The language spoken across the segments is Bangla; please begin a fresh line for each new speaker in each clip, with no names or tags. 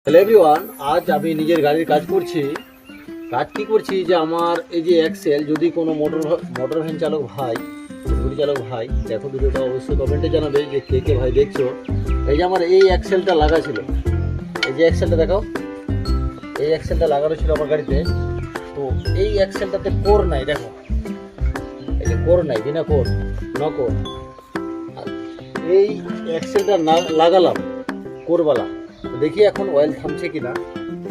হ্যালো এভরিওয়ান, আজ আমি নিজের গাড়ির কাজ করছি। কি করছি যে আমার এই যে এক্সেল, যদি কোনো মোটর ভ্যান চালক ভাই, গাড়ি চালক ভাই দেখো ভিডিওটা, অবশ্যই কমেন্টে জানাবে যে কে কে ভাই দেখছো। এই যে আমার এই এক্সেলটা লাগা ছিল, এই যে এক্সেলটা দেখাও, এই এক্সেলটা লাগানো ছিল আমার গাড়িতে। তো এই এক্সেলটাতে কোর নাই, দেখো এই যে কোর নাই, বিনা কোর, ন কোর। এই এক্সেলটা লাগালাম কোরবালা। দেখি এখন অয়েল থামছে কিনা,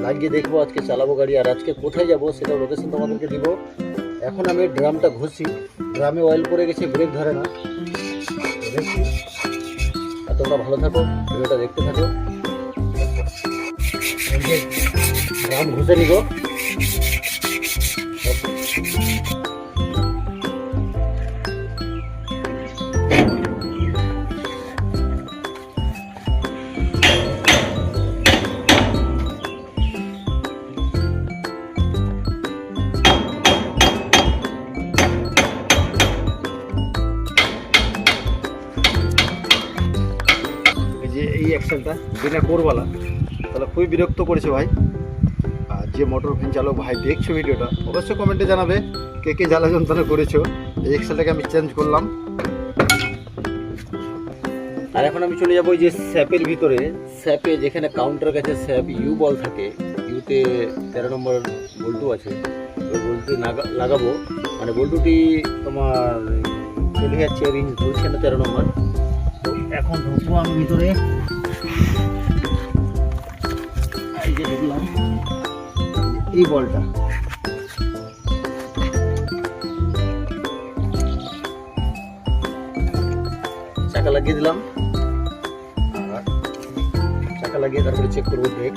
লাগিয়ে দেখবো। আজকে চালাবো গাড়ি, আর আজকে কোথায় যাবো সেটা লোকেশন তোমাদেরকে দিব। এখন আমি ড্রামটা ঘষি, ড্রামে অয়েল পড়ে গেছে, ব্রেক ধরে না। দেখছি, আর তোমরা ভালো থাকো, ভিডিওটা দেখতে থাকো। ড্রাম ঘষে নিব। এই এক্সেলটা বিনা কোরবালা, তাহলে খুবই বিরক্ত করেছে ভাই। আর যে মোটর ভ্যান চালক ভাই দেখছো ভিডিওটা, অবশ্যই কমেন্টে জানাবে কে কে জ্বালা যন্ত্রণা করেছো। এই এক্সেলটাকে আমি চেঞ্জ করলাম। আর এখন আমি চলে যাবো ওই যে স্যাপের ভিতরে। স্যাপে যেখানে কাউন্টার কাছে স্যাপ ইউ বল থাকে, ইউতে 13 নম্বর বল্টু আছে, ওই বল্টু লাগাবো। মানে বল্টুটি তোমার চলে যাচ্ছে, রিঞ্জ ধরছে না 13 নম্বর। তো এখন ঢুকবো আমি ভিতরে। এই যে ঢুকলাম, এই বলটা চাকা লাগিয়ে দিলাম। আর চাকা লাগিয়ে তারপরে চেক করবো ব্রেক।